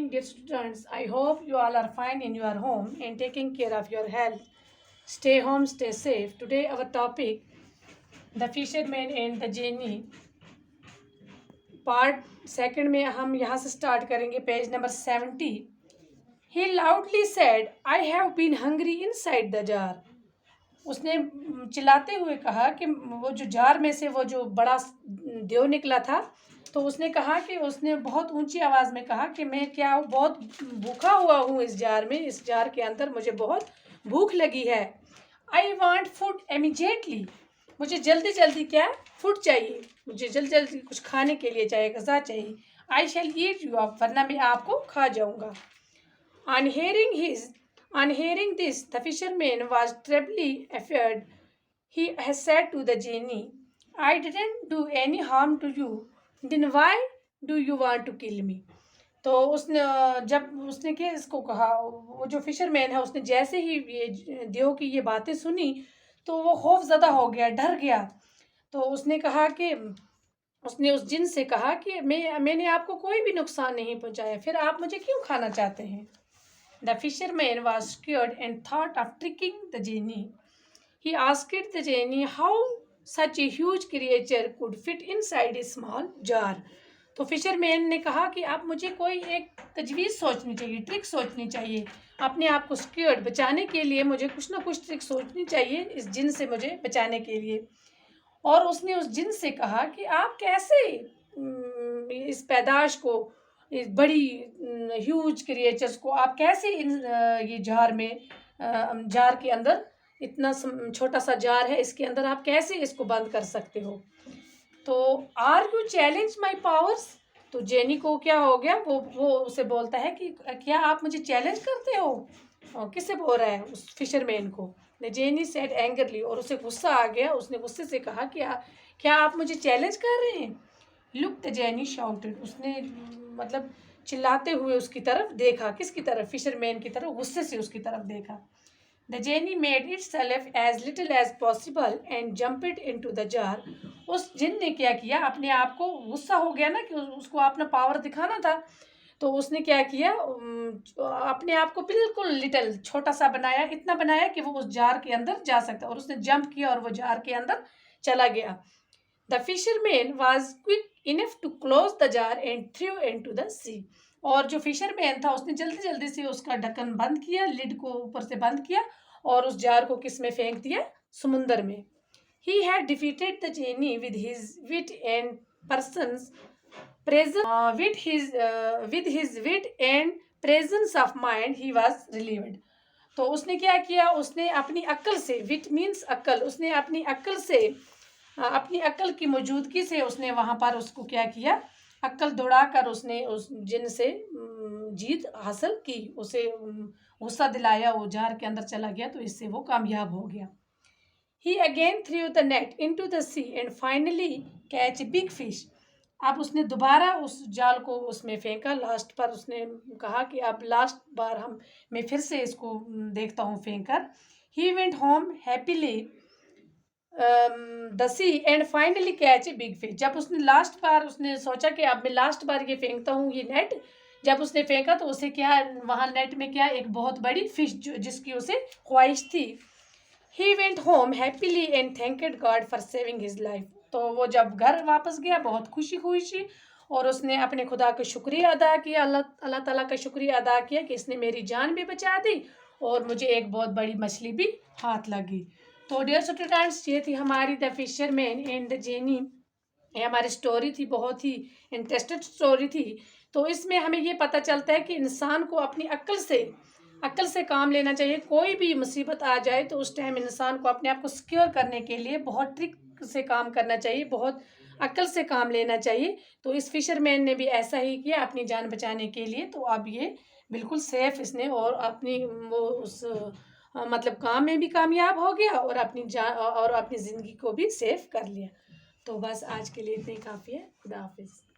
dear students. I hope you all are fine in your home and taking care of your health. Stay home, stay safe. Today our topic, the fisherman and the genie. Part second में हम यहाँ से start करेंगे page number 70. He loudly said, I have been hungry inside the jar. उसने चिल्लाते हुए कहा कि वो जो जार में से वो जो बड़ा देव निकला था, तो उसने कहा कि उसने बहुत ऊंची आवाज़ में कहा कि मैं क्या बहुत भूखा हुआ हूँ इस जार में, इस जार के अंदर मुझे बहुत भूख लगी है. I want food immediately. मुझे जल्दी जल्दी क्या फूड चाहिए, मुझे जल्दी जल्दी कुछ खाने के लिए चाहिए, गज़ा चाहिए. आई शैल ईट यू अप, वरना मैं आपको खा जाऊँगा. On hearing this, the fisherman was terribly afraid. He has said to the genie, I didn't do any harm to you. Then why do you want to kill me? तो उसने जब उसने क्या इसको कहा, वो जो फिशरमैन है उसने जैसे ही ये देव की ये बातें सुनी तो वो खौफज़दा हो गया, डर गया. तो उसने कहा कि उसने उस जिन से कहा कि मैंने आपको कोई भी नुकसान नहीं पहुंचाया, फिर आप मुझे क्यों खाना चाहते हैं. The fisherman was scared and thought of tricking the genie. He asked the genie how such a huge creature could fit inside a small jar. तो फिशरमैन ने कहा कि आप मुझे कोई एक तजवीज़ सोचनी चाहिए, ट्रिक सोचनी चाहिए. अपने आप को स्क्योर्ड बचाने के लिए मुझे कुछ ना कुछ ट्रिक सोचनी चाहिए इस जिन से मुझे बचाने के लिए. और उसने उस जिन से कहा कि आप कैसे इस पैदाश को, इस बड़ी ह्यूज क्रिएचर्स को आप कैसे ये जार के अंदर, इतना छोटा सा जार है, इसके अंदर आप कैसे इसको बंद कर सकते हो. तो are you challenge my powers. तो जेनी को क्या हो गया, वो उसे बोलता है कि क्या आप मुझे चैलेंज करते हो. किससे बोल रहा है, उस फिशरमैन को. जेनी सेड एंगरली, और उसे गुस्सा आ गया. उसने गुस्से से कहा कि क्या आप मुझे चैलेंज कर रहे हैं. Look the jenny shouted. उसने मतलब चिल्लाते हुए उसकी तरफ देखा. किसकी तरफ, फिशरमैन की तरफ, गुस्से से उसकी तरफ देखा. The genie made itself as little as possible and jumped into the jar. उस जिन ने क्या किया, अपने आप को, गुस्सा हो गया ना कि उसको अपना पावर दिखाना था, तो उसने क्या किया, अपने आप को बिल्कुल लिटिल, छोटा सा बनाया, इतना बनाया कि वो उस जार के अंदर जा सकता, और उसने जंप किया और वो जार के अंदर चला गया. The fisherman was quick enough to close the jar and threw into the sea. और जो फिशरमैन था उसने जल्दी जल्दी से उसका ढक्कन बंद किया, लिड को ऊपर से बंद किया, और उस जार को किस में फेंक दिया, समुंदर में. He had defeated the genie with his wit and persons presence. With his wit and presence of mind, he was relieved. तो उसने क्या किया, उसने अपनी अक्ल से, विट मीन्स अक्ल, उसने अपनी अक्ल से, अपनी अक्ल की मौजूदगी से उसने वहाँ पर उसको क्या किया, अक्ल दौड़ाकर उसने उस जिन से जीत हासिल की, उसे गुस्सा दिलाया, वो जार के अंदर चला गया, तो इससे वो कामयाब हो गया. He again threw the net into the sea and finally catch a big fish. अब उसने दोबारा उस जाल को उसमें फेंका. लास्ट पर उसने कहा कि अब लास्ट बार मैं फिर से इसको देखता हूँ फेंक कर. He went home happily the sea and finally catch a big fish. जब उसने लास्ट बार उसने सोचा कि अब मैं लास्ट बार ये फेंकता हूँ ये नेट, जब उसने फेंका तो उसे क्या, वहाँ नेट में क्या, एक बहुत बड़ी फिश जिसकी उसे ख्वाहिश थी. He went home happily and thanked God for saving his life. तो वो जब घर वापस गया बहुत खुशी खुशी, और उसने अपने खुदा का शुक्रिया अदा किया, अल्लाह ताला का शुक्रिया अदा किया कि इसने मेरी जान भी बचा दी और मुझे एक बहुत बड़ी मछली भी हाथ लगी. तो डियर स्टूडेंट्स, ये थी हमारी the fisherman and the jenny. ये हमारी स्टोरी थी, बहुत ही इंटरेस्टेड स्टोरी थी. तो इसमें हमें ये पता चलता है कि इंसान को अपनी अक्ल से काम लेना चाहिए. कोई भी मुसीबत आ जाए तो उस टाइम इंसान को अपने आप को सिक्योर करने के लिए बहुत ट्रिक से काम करना चाहिए, बहुत अक्ल से काम लेना चाहिए. तो इस फिशरमैन ने भी ऐसा ही किया अपनी जान बचाने के लिए. तो अब ये बिल्कुल सेफ इसने, और अपनी वो उस मतलब काम में भी कामयाब हो गया, और अपनी जान और अपनी ज़िंदगी को भी सेफ कर लिया. तो बस आज के लिए इतने काफ़ी है. खुदा हाफिज़.